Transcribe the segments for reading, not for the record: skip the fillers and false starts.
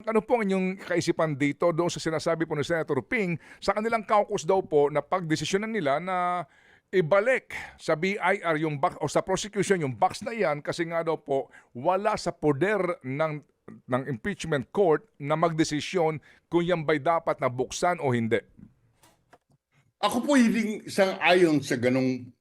Ano po ang inyong kaisipan dito doon sa sinasabi po ni Senator Ping sa kanilang caucus daw po na pagdesisyonan nila na ibalik sa BIR yung box o sa prosecution yung box na yan kasi nga daw po wala sa poder ng impeachment court na magdesisyon kung yan ba'y dapat na buksan o hindi. Ako po hindi sang-ayon sa ganong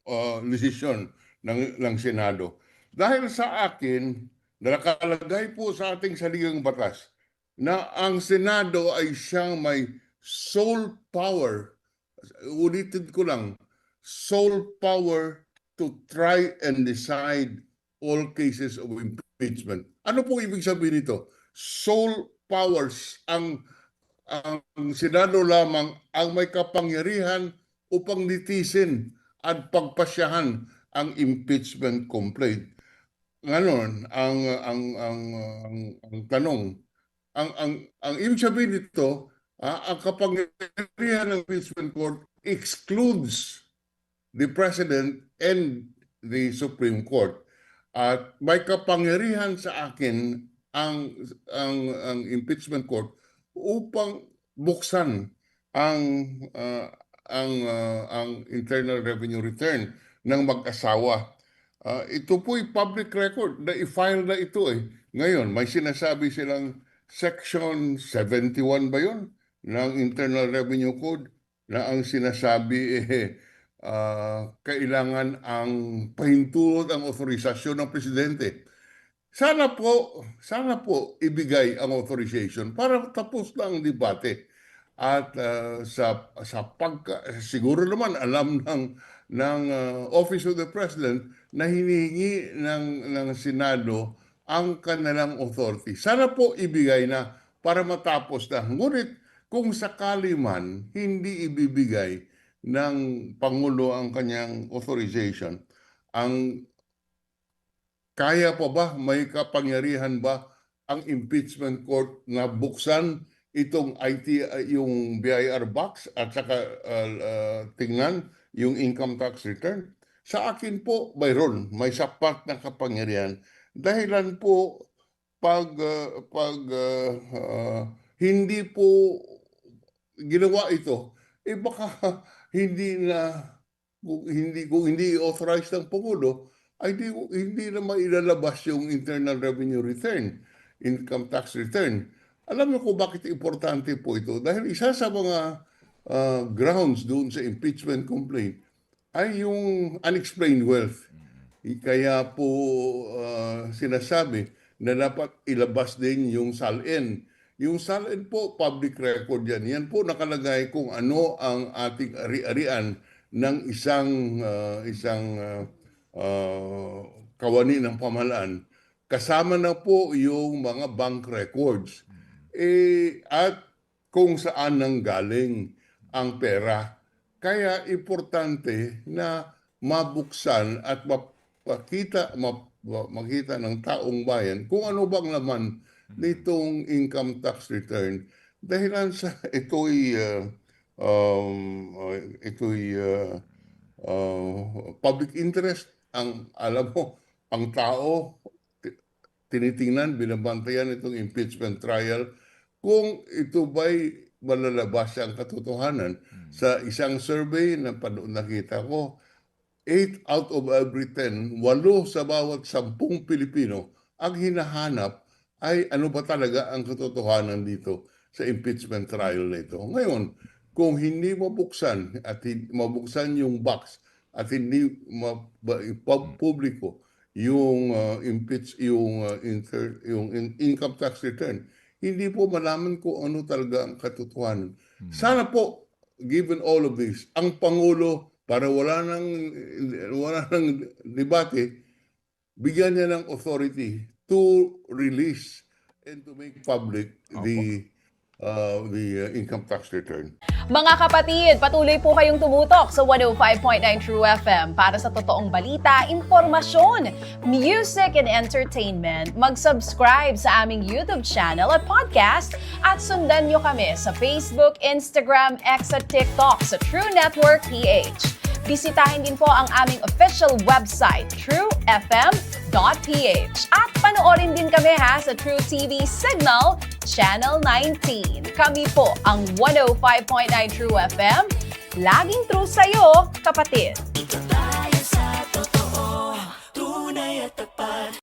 desisyon ng Senado. Dahil sa akin, nakalagay po sa ating saligang batas na ang Senado ay siyang may sole power, ulitin ko lang, sole power to try and decide all cases of impeachment. Ano po ibig sabihin nito? Sole powers ang Senado lamang ang may kapangyarihan upang litisin at pagpasyahan ang impeachment complaint. Ngayon, ang tanong, ang ibig sabihin nito, ang kapangyarihan ng impeachment court excludes the President and the Supreme Court. At may kapangyarihan sa akin ang impeachment court upang buksan ang Internal Revenue Return ng mag-asawa. Ito po'y public record na i-file na ito eh. Ngayon, may sinasabi silang Section 71 ba yun ng Internal Revenue Code na ang sinasabi kailangan ang pahintulot ang otorisasyon ng presidente. Sana po ibigay ang authorization para tapos na ang debate. At siguro naman alam ng Office of the President na hinihingi ng Senado ang kanilang authority. Sana po ibigay na para matapos na. Ngunit kung sakali man hindi ibibigay ng Pangulo ang kanyang authorization, kaya pa ba, may kapangyarihan ba ang impeachment court na buksan itong yung BIR box at saka tingnan yung income tax return? Sa akin po, mayroon, may sapat na kapangyarihan. Dahilan po, pag hindi po ginawa ito, baka kung hindi authorized ng Pangulo, ay hindi na mailalabas yung Internal Revenue Return, Income Tax Return. Alam niyo kung bakit importante po ito? Dahil isa sa mga grounds doon sa impeachment complaint ay yung unexplained wealth. Kaya po sinasabi na dapat ilabas din yung SALN. Yung SALN po, public record yan. Yan po nakalagay kung ano ang ating ari-arian ng isang kawani ng pamahalaan. Kasama na po yung mga bank records. At kung saan nanggaling ang pera. Kaya importante na mabuksan at makita ng taong bayan kung ano bang laman nitong income tax return. Dahilan sa ito'y public interest. Alam mo, ang tao tinitingnan, binabantayan itong impeachment trial kung ito ba'y malalabas ang katotohanan. Sa isang survey na nakita ko, 8 out of every 10, 8 sa bawat 10 Pilipino, ang hinahanap ay ano ba talaga ang katotohanan dito sa impeachment trial na ito. Ngayon, kung hindi mabuksan at mabuksan yung box at hindi publiko yung income tax return, hindi po malaman ko ano talaga ang katotohanan. Sana po, given all of this, ang Pangulo, para wala nang debate, bigyan niya ng authority to release and to make public the income tax return. Mga kapatid, patuloy po kayong tumutok sa 105.9 True FM para sa totoong balita, impormasyon, music, and entertainment. Mag-subscribe sa aming YouTube channel at podcast at sundan nyo kami sa Facebook, Instagram, X at TikTok sa True Network PH. Bisitahin din po ang aming official website, truefm.ph. At panoorin din kami sa True TV Signal, Channel 19. Kami po ang 105.9 True FM. Laging true sa'yo, kapatid.